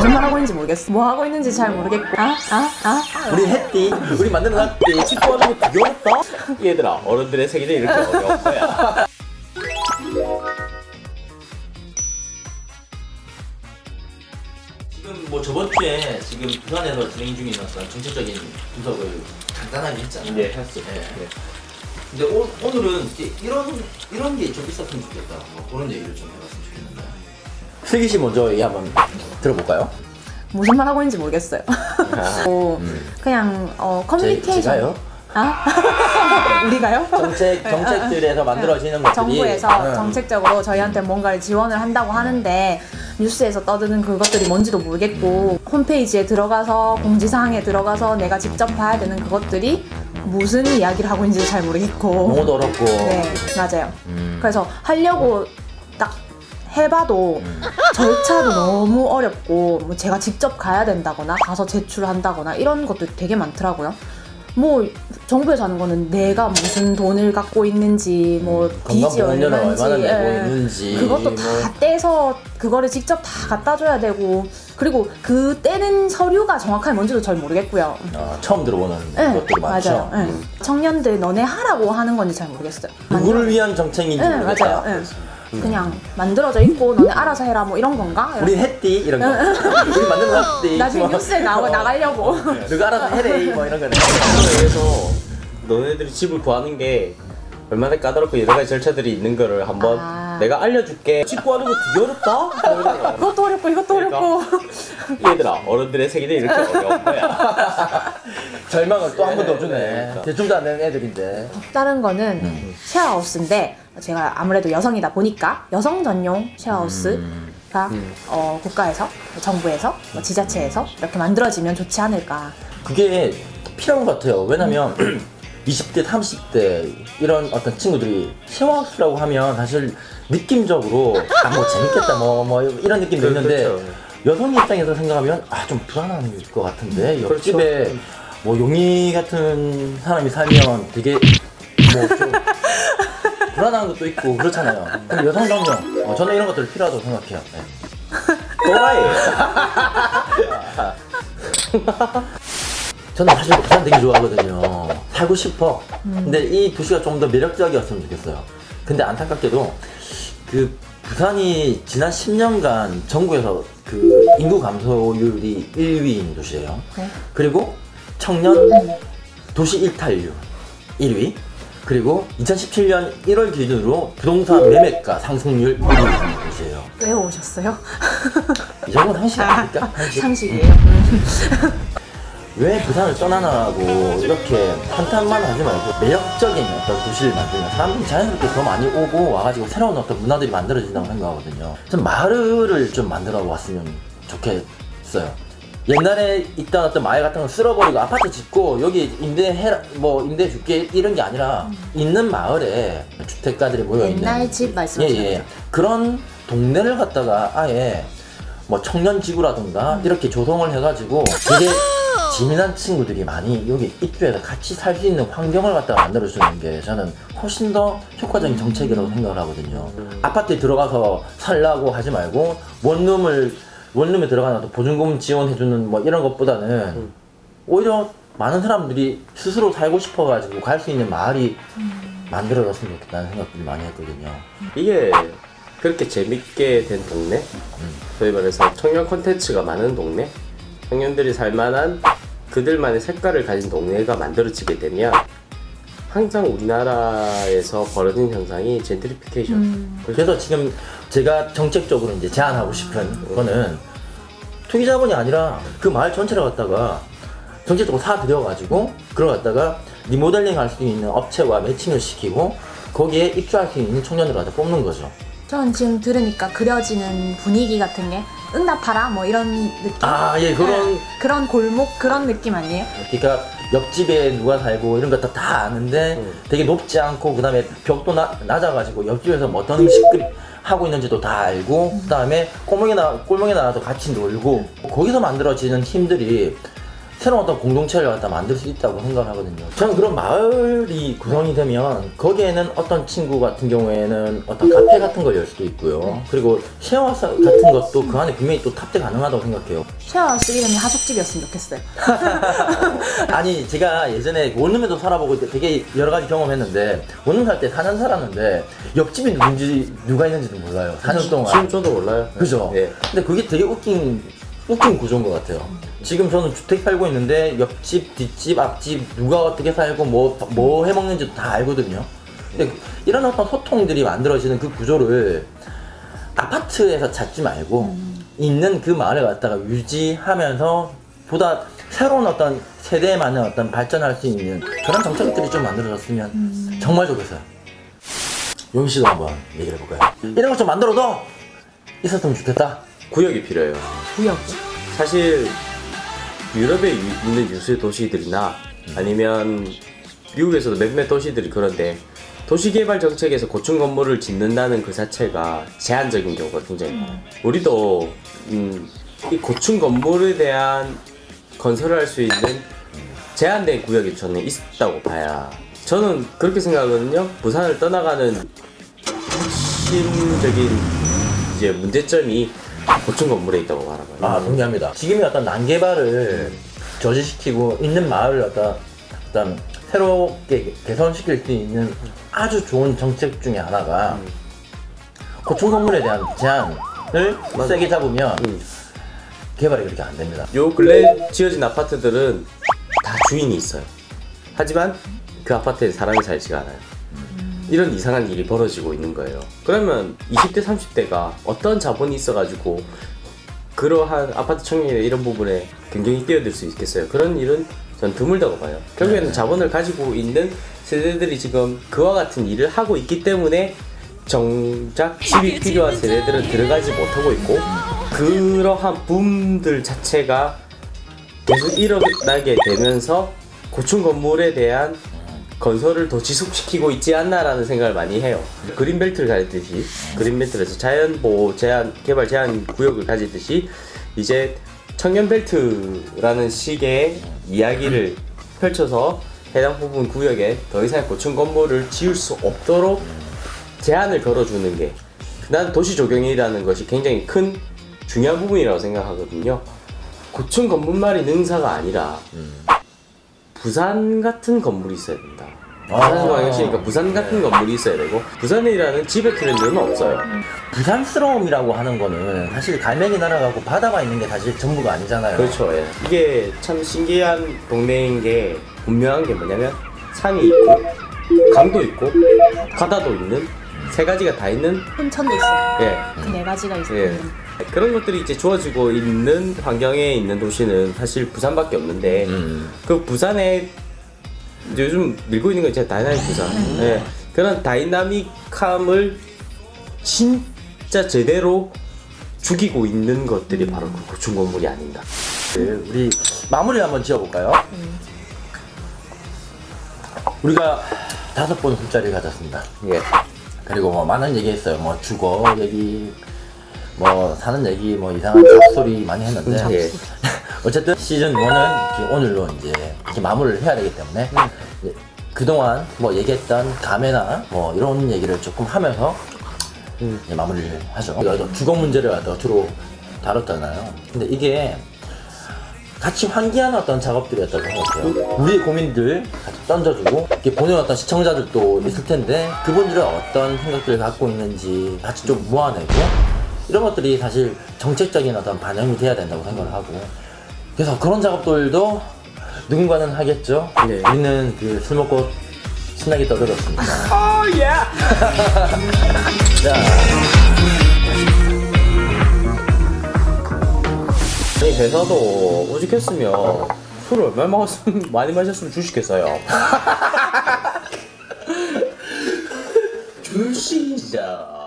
무슨 말 하고 있는지 모르겠어. 뭐 하고 있는지 잘 모르겠고. 우리 했디? 우리 만들어놨디? 치과하는 거 되게 어렵다? 얘들아, 어른들의 세계는 이렇게 어려운 거야. 지금 뭐 저번 주에 지금 부산에서 진행 중인 어떤 정책적인 분석을 간단하게 했잖아요. 네, 했어. 네. 근데 오늘은 이제 이런 게 좀 있었으면 좋겠다. 뭐 그런 얘기를 좀 해봤으면 좋겠는데. 슬기 씨 먼저 얘기 한번 들어볼까요? 무슨 말 하고 있는지 모르겠어요. 그냥 커뮤니케이션. 제가요? 우리가요? 정책들에서 만들어지는 것들이 정부에서 정책적으로 저희한테 뭔가를 지원을 한다고 하는데 뉴스에서 떠드는 그것들이 뭔지도 모르겠고 홈페이지에 들어가서 공지사항에 들어가서 내가 직접 봐야 되는 그것들이 무슨 이야기를 하고 있는지 잘 모르겠고 용어도 어렵고 네 맞아요. 그래서 하려고 딱 해봐도 절차도 너무 어렵고 뭐 제가 직접 가야 된다거나 가서 제출한다거나 이런 것도 되게 많더라고요. 뭐 정부에서 하는 거는 내가 무슨 돈을 갖고 있는지 뭐 빚이 얼마인지 얼마나 내고 있는지 그것도 다 떼서 그거를 직접 다 갖다 줘야 되고 그리고 그 떼는 서류가 정확하게 뭔지도 잘 모르겠고요. 처음 들어보는 것들이 많죠. 맞아요. 청년들 너네 하라고 하는 건지 잘 모르겠어요. 누구를 위한 정책인지 모르겠다. 맞아요. 그냥 만들어져 있고 너네 알아서 해라 뭐 이런 건가? 우리 했디 이런 거. 우리 만들어놨디. 나중에 뉴스에 나가려고. 누가 알아서 해래 뭐 이런 거네. 그래서 너네들이 집을 구하는 게 얼마나 까다롭고 여러 가지 절차들이 있는 거를 한번 내가 알려줄게. 집 구하는 거 되게 어렵다? 그것도 어렵고 이것도 어렵고. 얘들아, 어른들의 세계는 이렇게 어려운 거야. 절망을 또 한 번 더 주네. 대충도 안 되는 애들인데. 다른 거는 쉐어하우스인데 제가 아무래도 여성이다 보니까 여성 전용 쉐어하우스가 국가에서, 정부에서, 지자체에서 이렇게 만들어지면 좋지 않을까. 그게 필요한 것 같아요. 왜냐면 20대, 30대 이런 어떤 친구들이 쉐어하우스라고 하면 사실 느낌적으로 뭐 재밌겠다 뭐 이런 느낌도 있는데 그렇죠. 여성 입장에서 생각하면 좀 불안한 것 같은데 옆집에 그렇죠. 뭐 용이 같은 사람이 살면 되게 뭐 좀 불안한 것도 있고 그렇잖아요. 그럼 여성 전용 저는 이런 것들 필요하다고 생각해요. 네. 또라이. 저는 사실 부산 되게 좋아하거든요. 살고 싶어. 근데 이 도시가 좀 더 매력적이었으면 좋겠어요. 근데 안타깝게도 그 부산이 지난 10년간 전국에서 그 인구 감소율이 1위인 도시예요. 네. 그리고 청년 도시 일탈률 1위. 그리고 2017년 1월 기준으로 부동산 매매가 상승률 1위인 도시예요. 왜 오셨어요? 이 정도는 상식 아닙니까? 상식이에요. 왜 부산을 떠나라고 이렇게 한탄만 하지 말고 매력적인 어떤 도시를 만들면 사람들이 자연스럽게 더 많이 오고 와가지고 새로운 어떤 문화들이 만들어진다고 생각하거든요. 전 마을을 좀 만들어 왔으면 좋겠어요. 옛날에 있던 어떤 마을 같은 거 쓸어버리고 아파트 짓고 여기 임대 줄게 이런 게 아니라 있는 마을에 주택가들이 모여있는 옛날 집 말씀하시는 그런 동네를 갖다가 아예 뭐 청년지구라든가 이렇게 조성을 해가지고 되게 재미난 친구들이 많이 여기 입주해서 같이 살 수 있는 환경을 갖다가 만들어주는 게 저는 훨씬 더 효과적인 정책이라고 생각을 하거든요. 아파트에 들어가서 살라고 하지 말고 원룸에 들어가서 보증금 지원해주는 뭐 이런 것보다는 오히려 많은 사람들이 스스로 살고 싶어가지고 갈 수 있는 마을이 만들어졌으면 좋겠다는 생각들을 많이 했거든요. 이게 그렇게 재밌게 된 동네? 소위 말해서 청년 콘텐츠가 많은 동네? 청년들이 살만한 그들만의 색깔을 가진 동네가 만들어지게 되면 항상 우리나라에서 벌어진 현상이 젠트리피케이션. 그래서 지금 제가 정책적으로 이제 제안하고 싶은 거는 투기자본이 아니라 그 마을 전체를 갖다가 정책적으로 사들여가지고 그걸 갖다가 리모델링 할 수 있는 업체와 매칭을 시키고 거기에 입주할 수 있는 청년들을 갖다 뽑는 거죠. 저는 지금 들으니까 그려지는 분위기 같은 게 응답하라 뭐 이런 느낌? 예, 그런 그런 골목 그런 느낌 아니에요? 그러니까 옆집에 누가 살고 이런 거 다 아는데 되게 높지 않고 그 다음에 벽도 낮아가지고 옆집에서 뭐 어떤 음식들이 하고 있는지도 다 알고 그 다음에 꼴목에 나와서 같이 놀고 거기서 만들어지는 팀들이 새로운 어떤 공동체를 갖다 만들 수 있다고 생각을 하거든요. 저는 그런 마을이 구성이 되면 거기에는 어떤 친구 같은 경우에는 어떤 카페 같은 걸 열 수도 있고요. 그리고 쉐어하우스 같은 것도 그 안에 분명히 또 탑재 가능하다고 생각해요. 쉐어하우스 이름이 하숙집이었으면 좋겠어요. 아니 제가 예전에 원룸에도 살아보고 되게 여러 가지 경험했는데 원룸 살 때 4년 살았는데 옆집이 누군지 누가 있는지도 몰라요. 4년 동안. 지금 저도 몰라요. 그죠? 예. 근데 그게 되게 웃긴 구조인 것 같아요. 지금 저는 주택 살고 있는데 옆집, 뒷집, 앞집 누가 어떻게 살고 뭐 해먹는지도 다 알거든요. 근데 이런 어떤 소통들이 만들어지는 그 구조를 아파트에서 찾지 말고 있는 그 마을을 갖다가 유지하면서 보다 새로운 어떤 세대에 맞는 어떤 발전할 수 있는 그런 정책들이 좀 만들어졌으면 정말 좋겠어요. 용희 씨도 한번 얘기를 해볼까요? 이런 것 좀 만들어도 있었으면 좋겠다. 구역이 필요해요. 구역. 사실 유럽에 있는 유수의 도시들이나 아니면 미국에서도 몇몇 도시들이 그런데 도시개발 정책에서 고층 건물을 짓는다는 그 자체가 제한적인 경우가 굉장히 많아요. 우리도 이 고층 건물에 대한 건설을 할 수 있는 제한된 구역이 저는 있다고 봐야, 저는 그렇게 생각하거든요. 부산을 떠나가는 핵심적인 이제 문제점이 고층 건물에 있다고 바라봐요. 아, 동의합니다. 지금의 어떤 난개발을 저지시키고 있는 마을을 어떤 새롭게 개선시킬 수 있는 아주 좋은 정책 중에 하나가 고층 건물에 대한 제한을 세게 잡으면 개발이 그렇게 안 됩니다. 요 근래 지어진 아파트들은 다 주인이 있어요. 하지만 그 아파트에 사람이 살지가 않아요. 이런 이상한 일이 벌어지고 있는 거예요. 그러면 20대 30대가 어떤 자본이 있어가지고 그러한 아파트 청약이나 이런 부분에 굉장히 뛰어들 수 있겠어요? 그런 일은 전 드물다고 봐요. 결국에는 자본을 가지고 있는 세대들이 지금 그와 같은 일을 하고 있기 때문에 정작 집이 필요한 세대들은 들어가지 못하고 있고, 그러한 붐들 자체가 계속 일어나게 되면서 고층 건물에 대한 건설을 더 지속시키고 있지 않나라는 생각을 많이 해요. 그린벨트를 가지듯이, 그린벨트에서 자연보호 개발 제한 구역을 가지듯이 이제 청년벨트라는 식의 이야기를 펼쳐서 해당 부분 구역에 더 이상 고층 건물을 지을 수 없도록 제한을 걸어주는 게, 난 도시 조경이라는 것이 굉장히 큰 중요한 부분이라고 생각하거든요. 고층 건물만이 능사가 아니라 부산 같은 건물이 있어야 된다. 부산광역시니까 부산 같은 건물이 있어야 되고, 부산이라는 지배 트렌드는 없어요. 부산스러움이라고 하는 거는 사실 갈매기 날아가고 바다가 있는 게 사실 전부가 아니잖아요. 그렇죠. 예. 이게 참 신기한 동네인 게, 분명한 게 뭐냐면 산이 있고 강도 있고 바다도 있는 세 가지가 다 있는, 온천도 있어요. 예. 그 네 가지가 있어요. 예. 그런 것들이 이제 주어지고 있는 환경에 있는 도시는 사실 부산밖에 없는데 그 부산에 요즘 밀고 있는 건 진짜 다이나믹 부산. 예. 그런 다이나믹함을 진짜 제대로 죽이고 있는 것들이 바로 그 고층 건물이 아닌가. 우리 마무리를 한번 지어볼까요? 우리가 5번 술자리를 가졌습니다. 예. 그리고 뭐 많은 얘기 했어요. 뭐 주거 얘기, 뭐 사는 얘기, 뭐 이상한 잡소리 많이 했는데 예. 어쨌든 시즌 1은 오늘로 이제 이렇게 마무리를 해야 되기 때문에 이제 그동안 뭐 얘기했던 감회나 뭐 이런 얘기를 조금 하면서 이제 마무리를 하죠. 우리가 주거 문제를 갖다가 주로 다뤘잖아요. 근데 이게 같이 환기하는 어떤 작업들이었다고 생각해요. 우리의 고민들 같이 던져주고, 이렇게 보는 어떤 시청자들도 있을 텐데 그분들은 어떤 생각들을 갖고 있는지 같이 좀 모아내고, 이런 것들이 사실 정책적인 어떤 반영이 돼야 된다고 생각을 하고, 그래서 그런 작업들도 누군가는 하겠죠. 네. 우리는 그 술 먹고 신나게 떠들었습니다. 자. 아니, 대사도 오죽했으면 술을 얼마나 먹었으면, 많이 마셨으면 주식했어요. 주시자.